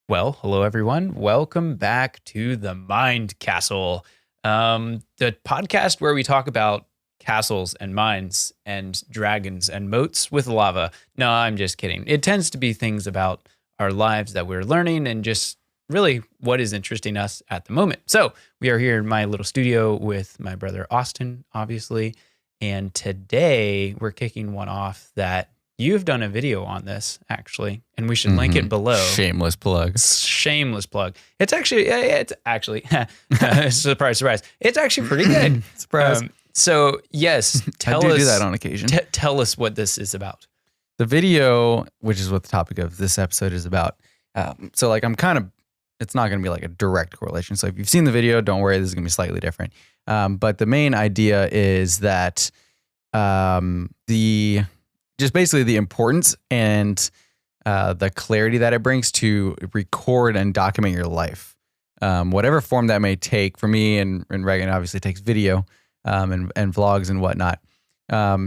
Well, hello everyone. Welcome back to the Mind Castle, the podcast where we talk about castles and mines and dragons and moats with lava. No, I'm just kidding. It tends to be things about our lives that we're learning and just really what is interesting us at the moment. So we are here in my little studio with my brother Austin, obviously, and today we're kicking one off that you've done a video on this, actually, and we should link it below. Shameless plug. Shameless plug. It's actually, surprise, surprise. It's actually pretty good. Surprise. So yes, I do that on occasion. Tell us what this is about. The video, which is what the topic of this episode is about. It's not going to be like a direct correlation. So if you've seen the video, don't worry, this is going to be slightly different. But the main idea is that just basically the importance and the clarity that it brings to record and document your life. Whatever form that may take. For me and Reagan obviously takes video and vlogs and whatnot.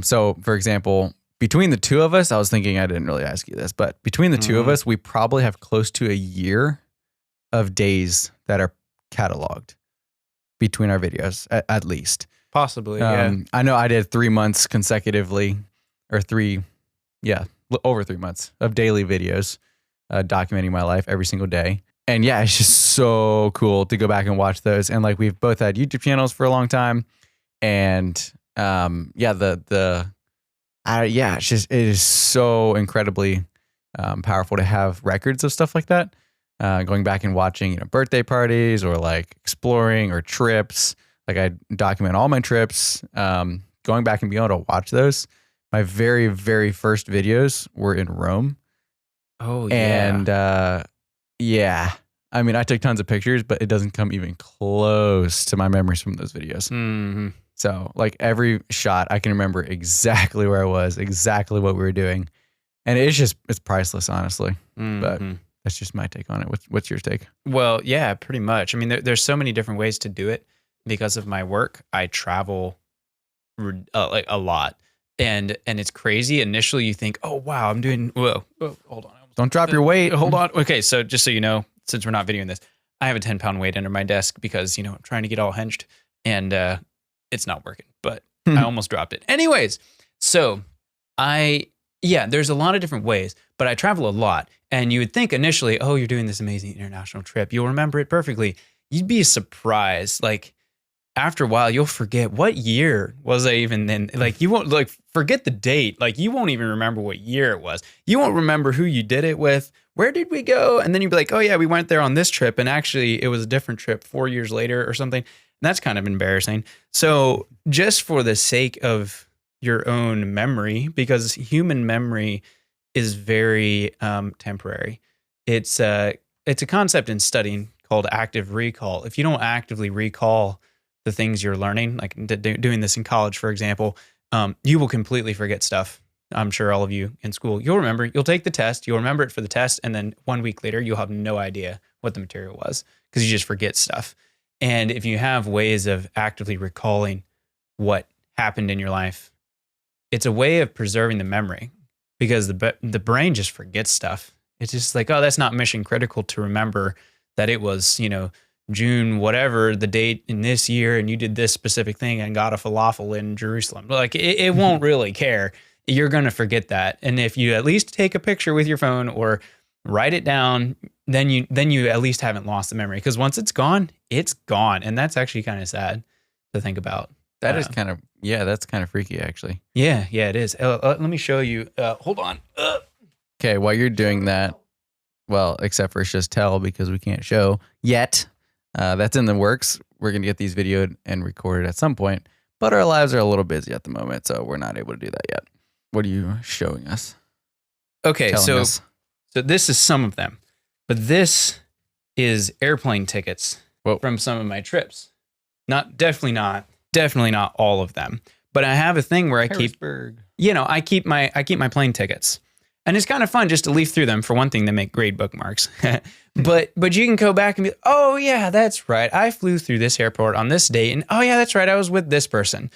So for example, between the two of us, I was thinking, I didn't really ask you this, but between the two of us, we probably have close to a year of days that are cataloged between our videos, at least. Possibly, yeah. I know I did 3 months consecutively, or over 3 months of daily videos documenting my life every single day. And yeah, it's just so cool to go back and watch those. And like we've both had YouTube channels for a long time. And it is so incredibly powerful to have records of stuff like that. Going back and watching, birthday parties or like exploring or trips. Like I document all my trips, going back and being able to watch those. My very, very first videos were in Rome. Oh, yeah. And I mean, I took tons of pictures, but it doesn't come even close to my memories from those videos. Mm-hmm. So like every shot, I can remember exactly where I was, exactly what we were doing. And it's priceless, honestly. Mm-hmm. But that's just my take on it. What's your take? Well, yeah, pretty much. I mean, there's so many different ways to do it. Because of my work, I travel like a lot. And it's crazy. Initially, you think, oh, wow, I'm doing, whoa, hold on. Don't drop your weight. Hold on. Okay, so just so you know, since we're not videoing this, I have a 10-pound weight under my desk because, I'm trying to get all hinged and it's not working, but I almost dropped it. Anyways, so there's a lot of different ways, but I travel a lot. And you would think initially, oh, you're doing this amazing international trip. You'll remember it perfectly. You'd be surprised. Like, after a while, you'll forget what year was I even in. Like you won't forget the date. Like you won't even remember what year it was. You won't remember who you did it with. Where did we go? And then you'd be like, oh yeah, we went there on this trip. And actually it was a different trip 4 years later or something. And that's kind of embarrassing. So just for the sake of your own memory, because human memory is very temporary. It's a concept in studying called active recall. If you don't actively recall the things you're learning, like doing this in college, for example, you will completely forget stuff. I'm sure all of you in school, you'll take the test, you'll remember it for the test, and then 1 week later, you'll have no idea what the material was because you just forget stuff. And if you have ways of actively recalling what happened in your life, it's a way of preserving the memory because the brain just forgets stuff. It's just like, oh, that's not mission critical to remember that it was, June, whatever the date in this year, and you did this specific thing and got a falafel in Jerusalem. Like it won't really care. You're going to forget that. And if you at least take a picture with your phone or write it down, then you at least haven't lost the memory. Because once it's gone, it's gone. And that's actually kind of sad to think about. That is that's kind of freaky, actually. Yeah, it is. Let me show you. Hold on. Okay, while you're doing that, well, except for just tell because we can't show yet. That's in the works. We're going to get these videoed and recorded at some point, but our lives are a little busy at the moment, so we're not able to do that yet. What are you showing us? Okay, so this is some of them, but this is airplane tickets from some of my trips. Definitely not all of them, but I have a thing where I keep my plane tickets. And it's kind of fun just to leaf through them. For one thing, they make great bookmarks. but you can go back and be, oh yeah, that's right. I flew through this airport on this date. And oh yeah, that's right. I was with this person.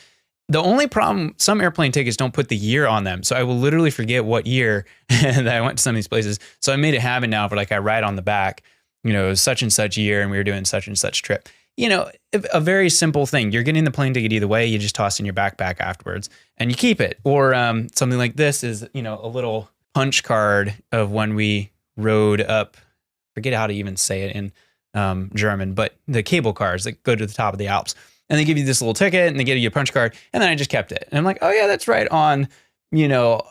The only problem, some airplane tickets don't put the year on them. So I will literally forget what year that I went to some of these places. So I made it habit now for like I write on the back, you know, such and such year and we were doing such and such trip. You know, a very simple thing. You're getting the plane ticket either way. You just toss in your backpack afterwards and you keep it. Or something like this is, you know, a little punch card of when we rode up, forget how to even say it in German, but the cable cars that go to the top of the Alps. And they give you this little ticket and they give you a punch card. And then I just kept it. And I'm like, oh yeah, that's right. On, you know,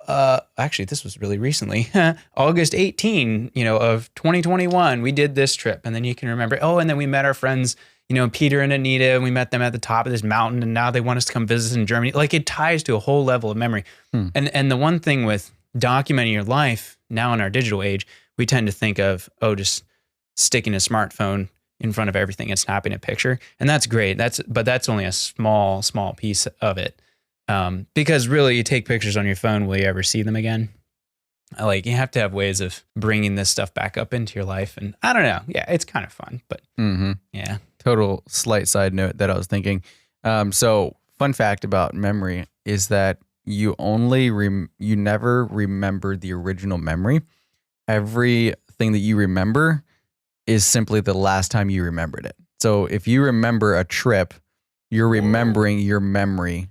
actually this was really recently, August 18, you know, of 2021, we did this trip. And then you can remember, oh, and then we met our friends, you know, Peter and Anita, and we met them at the top of this mountain. And now they want us to come visit in Germany. Like it ties to a whole level of memory. And the one thing with documenting your life now in our digital age, we tend to think of, oh, just sticking a smartphone in front of everything and snapping a picture. And that's great. But that's only a small piece of it. Because really you take pictures on your phone, will you ever see them again? Like you have to have ways of bringing this stuff back up into your life. And I don't know. Yeah, it's kind of fun, but yeah. Total slight side note that I was thinking. So fun fact about memory is that you never remember the original memory. Everything that you remember is simply the last time you remembered it. So if you remember a trip, you're remembering your memory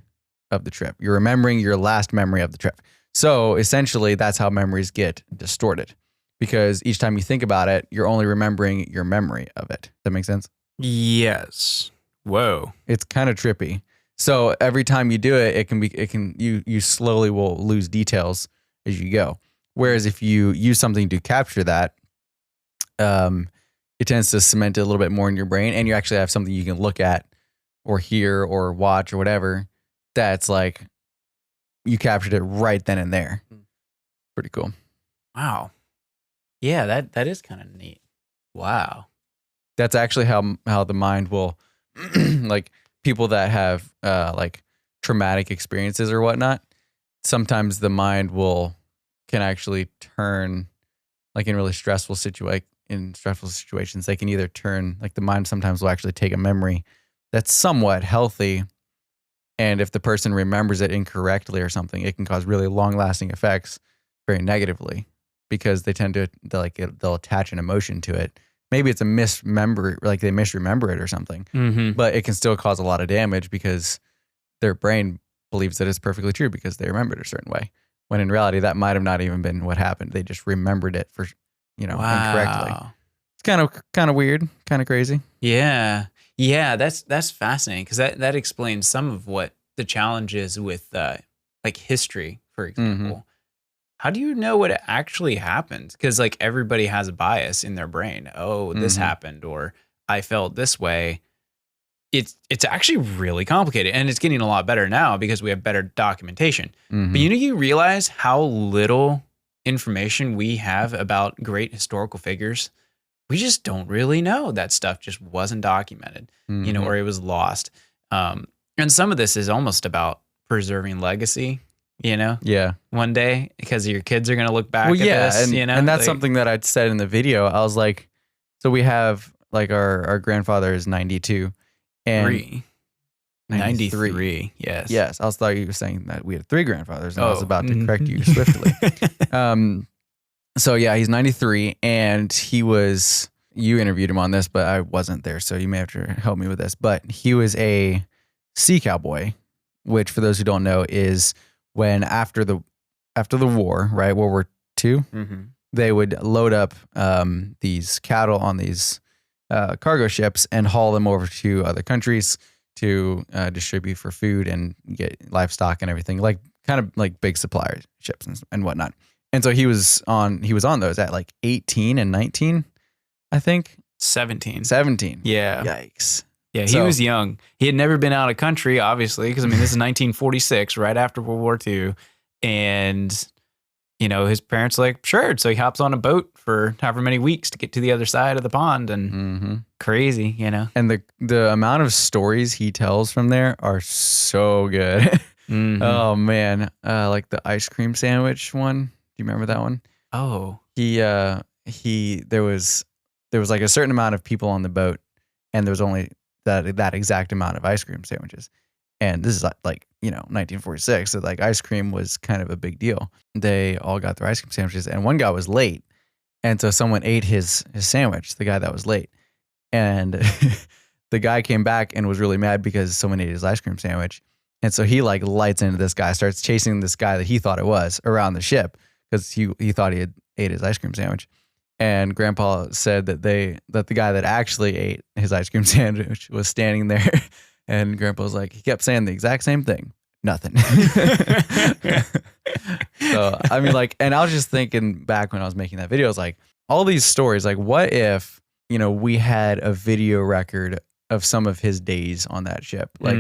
of the trip. You're remembering your last memory of the trip. So essentially that's how memories get distorted, because each time you think about it, you're only remembering your memory of it. Does that make sense? Yes. Whoa. It's kind of trippy. So every time you do it, you slowly will lose details as you go. Whereas if you use something to capture that, it tends to cement it a little bit more in your brain, and you actually have something you can look at or hear or watch or whatever that's like you captured it right then and there. Pretty cool. Wow. Yeah, that is kind of neat. Wow. That's actually how the mind will like people that have like traumatic experiences or whatnot, sometimes the mind can actually turn, like in really stressful situations, they can either turn, like the mind sometimes will actually take a memory that's somewhat healthy, and if the person remembers it incorrectly or something, it can cause really long-lasting effects very negatively, because they'll attach an emotion to it. Maybe it's a misremember, like they misremember it or something, but it can still cause a lot of damage because their brain believes that it's perfectly true because they remembered it a certain way, when in reality that might have not even been what happened. They just remembered it for, incorrectly. It's kind of weird, kind of crazy. Yeah. Yeah, that's fascinating, because that explains some of what the challenge is with like history, for example. How do you know what actually happened? Because like everybody has a bias in their brain. Oh, this happened, or I felt this way. It's actually really complicated, and it's getting a lot better now because we have better documentation. But you realize how little information we have about great historical figures. We just don't really know. That stuff just wasn't documented, or it was lost. And some of this is almost about preserving legacy, Yeah. one day, because your kids are going to look back at this, and that's something that I'd said in the video. I was like, so we have like our grandfather is 92 and 93. Yes. Yes. I thought you were saying that we had 3 grandfathers, and I was about to correct you swiftly. So yeah, he's 93, and you interviewed him on this, but I wasn't there, so you may have to help me with this. But he was a sea cowboy, which for those who don't know is when after the war, right, World War II, they would load up these cattle on these cargo ships and haul them over to other countries to distribute for food and get livestock and everything, like kind of like big supplier ships and whatnot. And so he was on those at like 18 and 19, I think. 17. Yeah. Yikes. Yeah, he was young. He had never been out of country, obviously, because this is 1946, right after World War II. And, his parents were like, sure. So he hops on a boat for however many weeks to get to the other side of the pond, and crazy, And the amount of stories he tells from there are so good. Oh man. Like the ice cream sandwich one. Do you remember that one? Oh, there was like a certain amount of people on the boat, and there was only that exact amount of ice cream sandwiches. And this is like, 1946. So like ice cream was kind of a big deal. They all got their ice cream sandwiches and one guy was late. And so someone ate his sandwich, the guy that was late. And the guy came back and was really mad because someone ate his ice cream sandwich. And so he like lights into this guy, starts chasing this guy that he thought it was around the ship because he thought he had ate his ice cream sandwich. And Grandpa said that the guy that actually ate his ice cream sandwich was standing there. And Grandpa was like, he kept saying the exact same thing. Nothing. So, I mean, like, and I was just thinking back when I was making that video, I was like, all these stories, like, what if, we had a video record of some of his days on that ship? Like,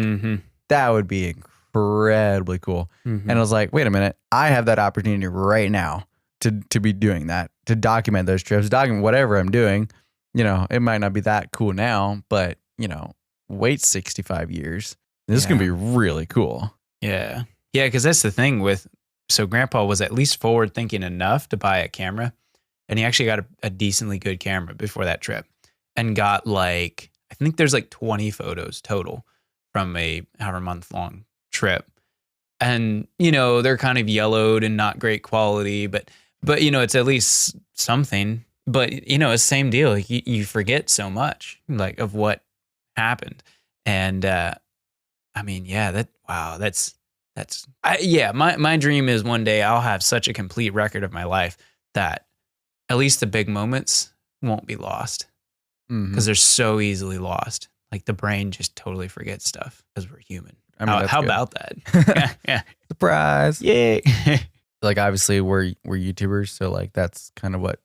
that would be incredibly cool. And I was like, wait a minute, I have that opportunity right now to be doing that, to document those trips, document whatever I'm doing. It might not be that cool now, but, wait 65 years. This is going to be really cool. Yeah. Yeah, because that's the thing so Grandpa was at least forward thinking enough to buy a camera. And he actually got a decently good camera before that trip and got I think there's 20 photos total from a however month long trip. And, they're kind of yellowed and not great quality, but it's at least something. But, it's same deal. You forget so much of what happened. And, I mean, yeah, my dream is one day I'll have such a complete record of my life that at least the big moments won't be lost because they're so easily lost. Like the brain just totally forgets stuff because we're human. I mean, how about that? Yeah. Surprise. Yay. Obviously we're YouTubers. So that's kind of what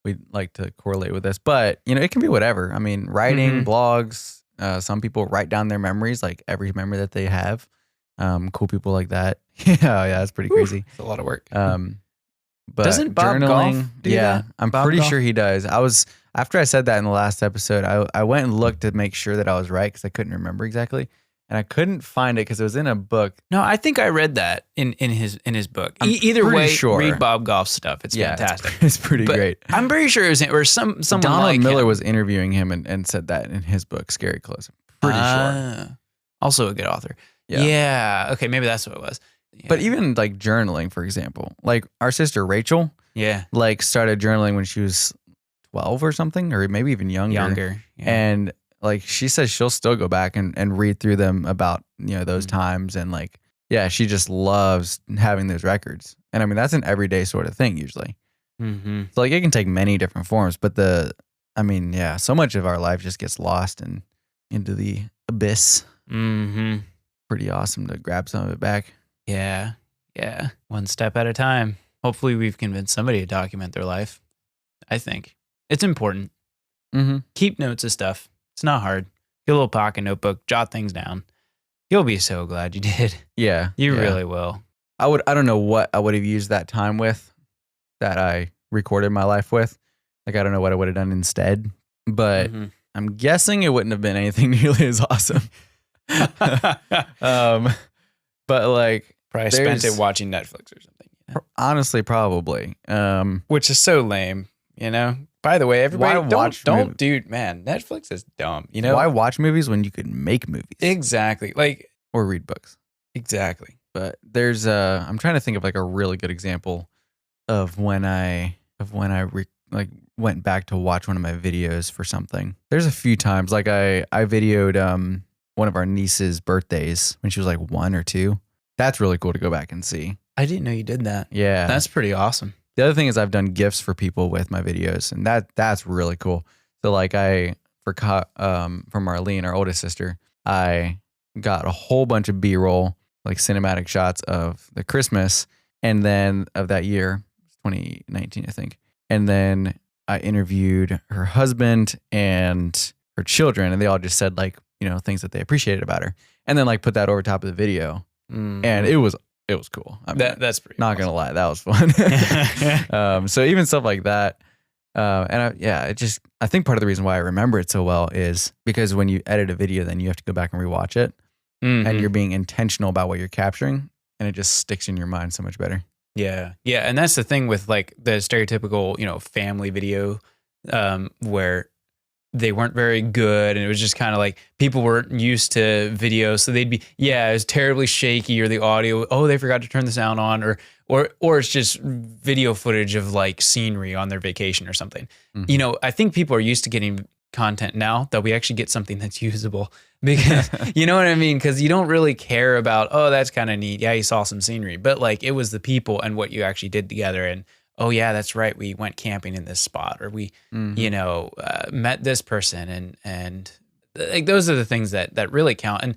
we like to correlate with this, but it can be whatever. I mean, writing, blogs, some people write down their memories, like every memory that they have. Cool people like that. Yeah, that's pretty crazy. It's a lot of work. But doesn't Bob journaling, Goff do that? I'm Bob pretty Goff? sure he does. After I said that in the last episode, I went and looked to make sure that I was right because I couldn't remember exactly, and I couldn't find it because it was in a book. No, I think I read that in his book. Either pretty way, sure. Read Bob Goff's stuff. It's fantastic. It's pretty great. I'm pretty sure it was or someone Donald like Miller him. was interviewing him and said that in his book, Scary Close. I'm pretty sure. Also a good author. Yeah. Yeah. Okay, maybe that's what it was. Yeah. But even journaling, for example, our sister Rachel, yeah, started journaling when she was 12 or something, or maybe even younger. Yeah. And she says she'll still go back and read through them about, those times. And she just loves having those records. And I mean, that's an everyday sort of thing usually. So it can take many different forms, but so much of our life just gets lost and into the abyss. Pretty awesome to grab some of it back. Yeah. One step at a time. Hopefully we've convinced somebody to document their life. I think it's important. Keep notes of stuff. It's not hard. Get a little pocket notebook, jot things down. You'll be so glad you did. Yeah. You really will. I don't know what I would have used that time with that I recorded my life with. I don't know what I would have done instead, but I'm guessing it wouldn't have been anything nearly as awesome. But probably spent it watching Netflix or something. Honestly, probably. Which is so lame, By the way, everybody don't dude, man, Netflix is dumb. Why watch movies when you could make movies? Exactly. Or read books. Exactly. But there's I'm trying to think of a really good example of when I went back to watch one of my videos for something. There's a few times I videoed one of our niece's birthdays when she was 1 or 2. That's really cool to go back and see. I didn't know you did that. Yeah. That's pretty awesome. The other thing is I've done gifts for people with my videos, and that's really cool. So from Arlene, our oldest sister, I got a whole bunch of B-roll, cinematic shots of the Christmas and then of that year, 2019, I think. And then I interviewed her husband and her children, and they all just said things that they appreciated about her, and then put that over top of the video, and it was cool. I mean, that's pretty. Not gonna lie, that was fun. So even stuff like that, I think part of the reason why I remember it so well is because when you edit a video, then you have to go back and rewatch it, and you're being intentional about what you're capturing, and it just sticks in your mind so much better. Yeah, and that's the thing with the stereotypical family video, where they weren't very good, and it was just kind of like people weren't used to video, so they'd be, yeah, it was terribly shaky, or the audio, oh, they forgot to turn the sound on, or it's just video footage of like scenery on their vacation or something. You know, I think people are used to getting content now that we actually get something that's usable, because you know what I mean? Because you don't really care about, oh, that's kind of neat. Yeah, you saw some scenery, but like it was the people and what you actually did together. And oh yeah, that's right, we went camping in this spot, or we, you know, met this person, and like those are the things that really count. And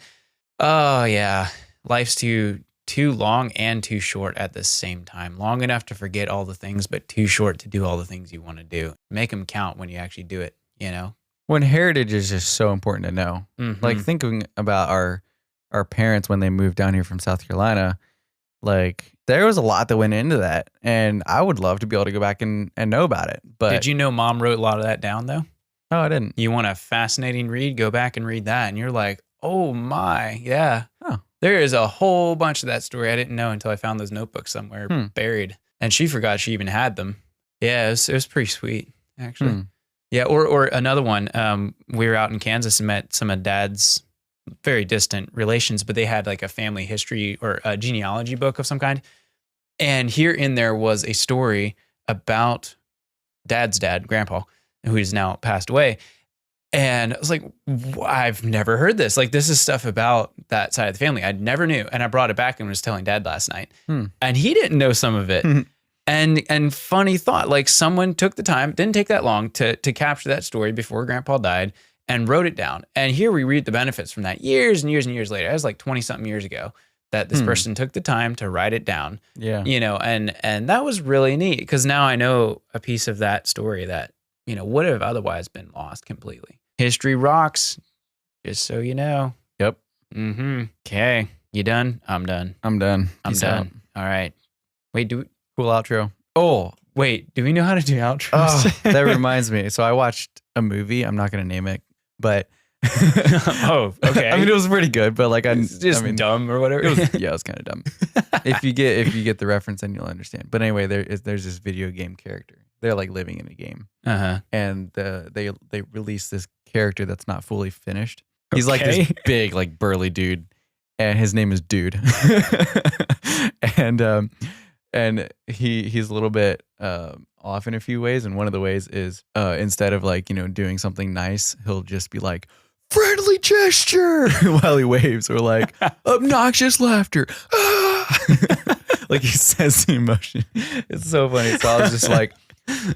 oh yeah, life's too long and too short at the same time. Long enough to forget all the things, but too short to do all the things you want to do. Make them count when you actually do it, you know? When heritage is just so important to know. Like thinking about our parents when they moved down here from South Carolina, like there was a lot that went into that, and I would love to be able to go back and know about it. But did you know Mom wrote a lot of that down though? No, I didn't. You want a fascinating read? Go back and read that, and you're like, oh my, yeah. Oh. There is a whole bunch of that story I didn't know until I found those notebooks somewhere buried, and she forgot she even had them. Yeah, it was pretty sweet actually. Yeah, or another one. We were out in Kansas and met some of Dad's very distant relations, but they had like a family history or a genealogy book of some kind. And here in there was a story about Dad's dad, Grandpa, who's now passed away. And I was like, I've never heard this. Like, this is stuff about that side of the family I never knew. And I brought it back and was telling Dad last night. And he didn't know some of it. And funny thought, like someone took the time, didn't take that long to capture that story before Grandpa died and wrote it down. And here we read the benefits from that years and years and years later. That was like 20 something years ago that this person took the time to write it down. Yeah. You know, and that was really neat, because now I know a piece of that story that, you know, would have otherwise been lost completely. History rocks, just so you know. Yep. Okay. You done? I'm done. I'm done. I'm Peace done. out. All right. Wait, Cool outro. Oh, wait. Do we know how to do outros? Oh, that reminds me. So I watched a movie. I'm not going to name it, but oh, okay. I mean, it was pretty good, but like it's just dumb or whatever. It was kind of dumb. If you get the reference, then you'll understand. But anyway, there's this video game character. They're like living in a game, and they release this character that's not fully finished. He's like this big, like burly dude, and his name is Dude, and he's a little bit off in a few ways, and one of the ways is instead of like, you know, doing something nice, he'll just be like, friendly gesture while he waves, or like obnoxious laughter. Like he says the emotion. It's so funny. So I was just like,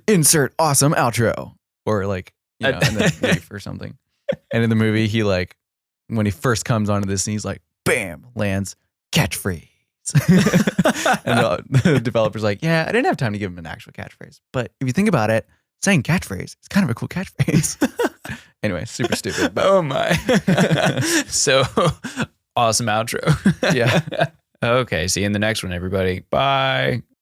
insert awesome outro, or like, you know, and then leave or something. And in the movie, he like, when he first comes onto this scene, he's like, bam, lands catchphrase. And the developer's like, yeah, I didn't have time to give him an actual catchphrase, but if you think about it, saying catchphrase is kind of a cool catchphrase. Anyway, super stupid. But. Oh my. So awesome outro. Yeah. Okay, see you in the next one, everybody. Bye.